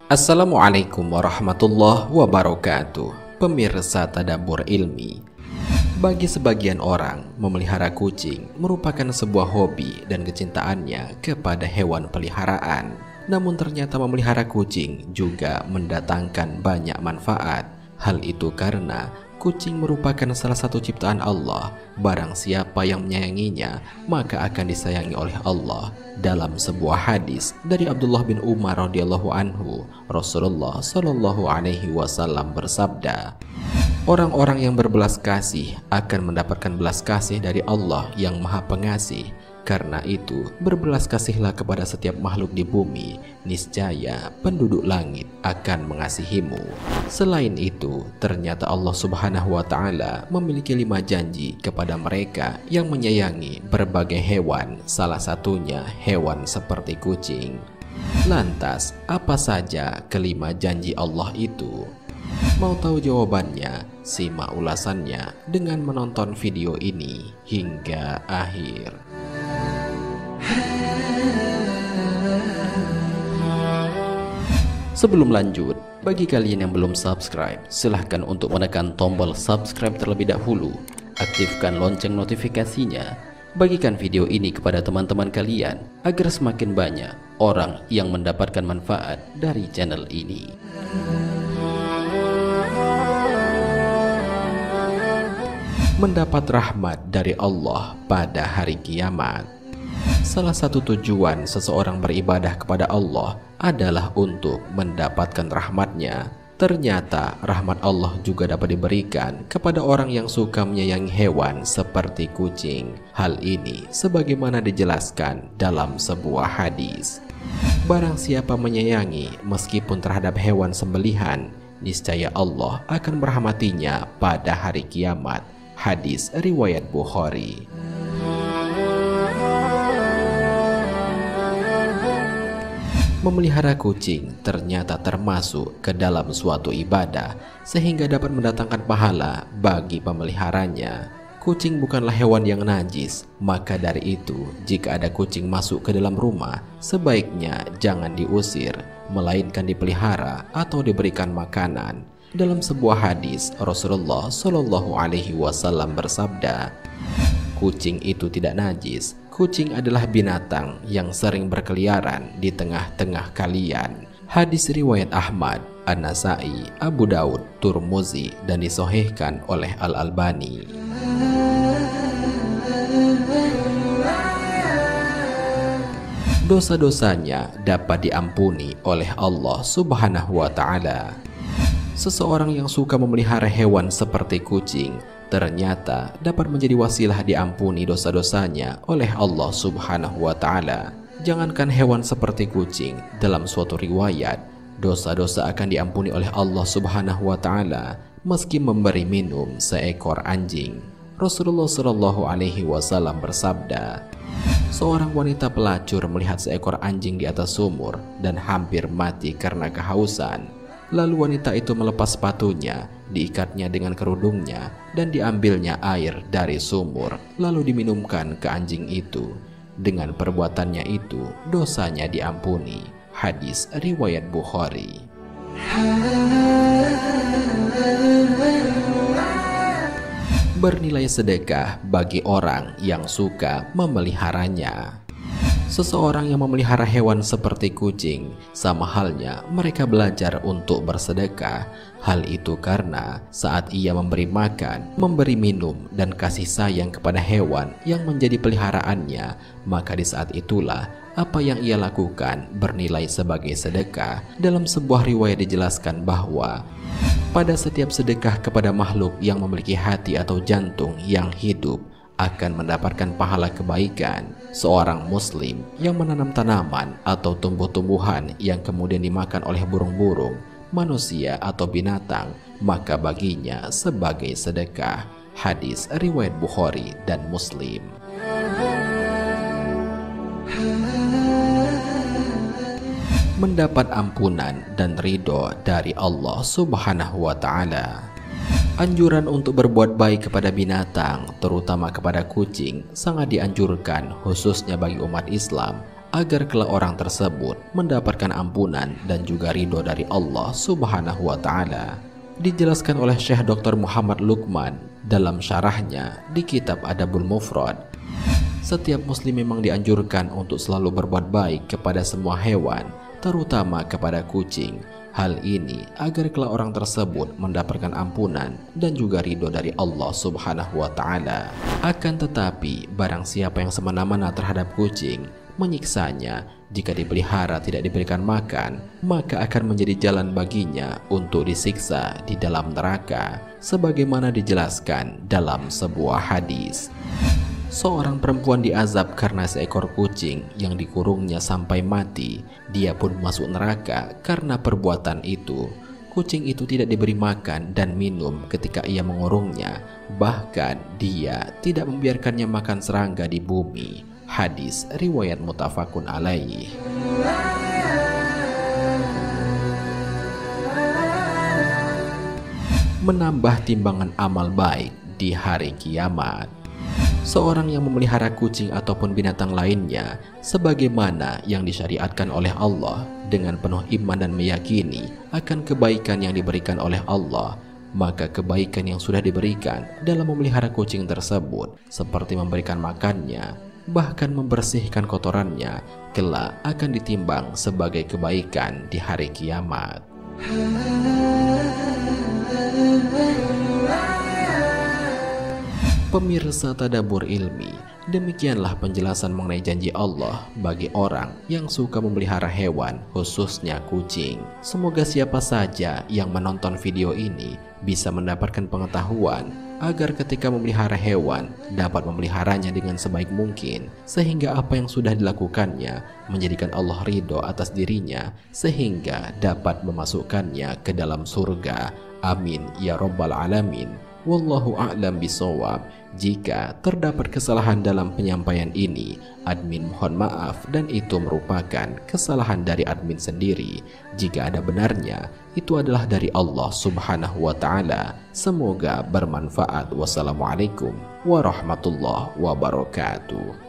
Assalamualaikum warahmatullahi wabarakatuh. Pemirsa Tadabbur Ilmi, bagi sebagian orang, memelihara kucing merupakan sebuah hobi dan kecintaannya kepada hewan peliharaan. Namun ternyata memelihara kucing juga mendatangkan banyak manfaat. Hal itu karena kucing merupakan salah satu ciptaan Allah. Barang siapa yang menyayanginya, maka akan disayangi oleh Allah. Dalam sebuah hadis dari Abdullah bin Umar radhiyallahu anhu, Rasulullah shallallahu alaihi wasallam bersabda, orang-orang yang berbelas kasih akan mendapatkan belas kasih dari Allah yang Maha Pengasih. Karena itu, berbelas kasihlah kepada setiap makhluk di bumi, niscaya penduduk langit akan mengasihimu. Selain itu, ternyata Allah Subhanahu wa Ta'ala memiliki 5 janji kepada mereka yang menyayangi berbagai hewan, salah satunya hewan seperti kucing. Lantas, apa saja kelima janji Allah itu? Mau tahu jawabannya? Simak ulasannya dengan menonton video ini hingga akhir. Sebelum lanjut, bagi kalian yang belum subscribe, silahkan untuk menekan tombol subscribe terlebih dahulu. Aktifkan lonceng notifikasinya. Bagikan video ini kepada teman-teman kalian agar semakin banyak orang yang mendapatkan manfaat dari channel ini. Mendapat rahmat dari Allah pada hari kiamat. Salah satu tujuan seseorang beribadah kepada Allah adalah untuk mendapatkan rahmatnya. Ternyata rahmat Allah juga dapat diberikan kepada orang yang suka menyayangi hewan seperti kucing. Hal ini sebagaimana dijelaskan dalam sebuah hadis. Barang siapa menyayangi meskipun terhadap hewan sembelihan, niscaya Allah akan merahmatinya pada hari kiamat. Hadis riwayat Bukhari. Memelihara kucing ternyata termasuk ke dalam suatu ibadah sehingga dapat mendatangkan pahala bagi pemeliharanya. Kucing bukanlah hewan yang najis, maka dari itu jika ada kucing masuk ke dalam rumah, sebaiknya jangan diusir, melainkan dipelihara atau diberikan makanan. Dalam sebuah hadis, Rasulullah Shallallahu alaihi wasallam bersabda, kucing itu tidak najis. Kucing adalah binatang yang sering berkeliaran di tengah-tengah kalian. Hadis riwayat Ahmad, An-Nasai, Abu Daud, Turmuzi, dan disahihkan oleh Al-Albani. Dosa-dosanya dapat diampuni oleh Allah Subhanahu wa Ta'ala. Seseorang yang suka memelihara hewan seperti kucing ternyata dapat menjadi wasilah diampuni dosa-dosanya oleh Allah Subhanahu wa Ta'ala. Jangankan hewan seperti kucing, dalam suatu riwayat, dosa-dosa akan diampuni oleh Allah Subhanahu wa Ta'ala meski memberi minum seekor anjing. Rasulullah Shallallahu alaihi wasallam bersabda, seorang wanita pelacur melihat seekor anjing di atas sumur dan hampir mati karena kehausan. Lalu wanita itu melepas sepatunya, diikatnya dengan kerudungnya, dan diambilnya air dari sumur, lalu diminumkan ke anjing itu. Dengan perbuatannya itu, dosanya diampuni. Hadis riwayat Bukhari. Bernilai sedekah bagi orang yang suka memeliharanya. Seseorang yang memelihara hewan seperti kucing, sama halnya mereka belajar untuk bersedekah. Hal itu karena saat ia memberi makan, memberi minum, dan kasih sayang kepada hewan yang menjadi peliharaannya, maka di saat itulah apa yang ia lakukan bernilai sebagai sedekah. Dalam sebuah riwayat dijelaskan bahwa pada setiap sedekah kepada makhluk yang memiliki hati atau jantung yang hidup, akan mendapatkan pahala kebaikan. Seorang muslim yang menanam tanaman atau tumbuh-tumbuhan yang kemudian dimakan oleh burung-burung, manusia atau binatang, maka baginya sebagai sedekah. Hadis riwayat Bukhari dan Muslim. Mendapat ampunan dan ridho dari Allah Subhanahu wa Ta'ala. Anjuran untuk berbuat baik kepada binatang, terutama kepada kucing, sangat dianjurkan khususnya bagi umat Islam agar kelak orang tersebut mendapatkan ampunan dan juga ridho dari Allah Subhanahu wa Ta'ala. Dijelaskan oleh Syekh Dr. Muhammad Luqman dalam syarahnya di kitab Adabul Mufrad, setiap muslim memang dianjurkan untuk selalu berbuat baik kepada semua hewan, terutama kepada kucing. Hal ini agar kelak orang tersebut mendapatkan ampunan dan juga ridho dari Allah Subhanahu wa Ta'ala. Akan tetapi, barang siapa yang semena-mena terhadap kucing, menyiksanya, jika dipelihara tidak diberikan makan, maka akan menjadi jalan baginya untuk disiksa di dalam neraka, sebagaimana dijelaskan dalam sebuah hadis. Seorang perempuan diazab karena seekor kucing yang dikurungnya sampai mati. Dia pun masuk neraka karena perbuatan itu. Kucing itu tidak diberi makan dan minum ketika ia mengurungnya. Bahkan dia tidak membiarkannya makan serangga di bumi. Hadis riwayat muttafaqun alaih. Menambah timbangan amal baik di hari kiamat. Seorang yang memelihara kucing ataupun binatang lainnya sebagaimana yang disyariatkan oleh Allah dengan penuh iman dan meyakini akan kebaikan yang diberikan oleh Allah, maka kebaikan yang sudah diberikan dalam memelihara kucing tersebut seperti memberikan makannya, bahkan membersihkan kotorannya, kelak akan ditimbang sebagai kebaikan di hari kiamat. Pemirsa Tadabbur Ilmi, demikianlah penjelasan mengenai janji Allah bagi orang yang suka memelihara hewan, khususnya kucing. Semoga siapa saja yang menonton video ini bisa mendapatkan pengetahuan agar ketika memelihara hewan dapat memeliharanya dengan sebaik mungkin, sehingga apa yang sudah dilakukannya menjadikan Allah ridho atas dirinya, sehingga dapat memasukkannya ke dalam surga. Amin ya Rabbal Alamin. Wallahu a'lam bishawab. Jika terdapat kesalahan dalam penyampaian ini, admin mohon maaf dan itu merupakan kesalahan dari admin sendiri. Jika ada benarnya, itu adalah dari Allah Subhanahu wa Ta'ala. Semoga bermanfaat. Wassalamualaikum warahmatullahi wabarakatuh.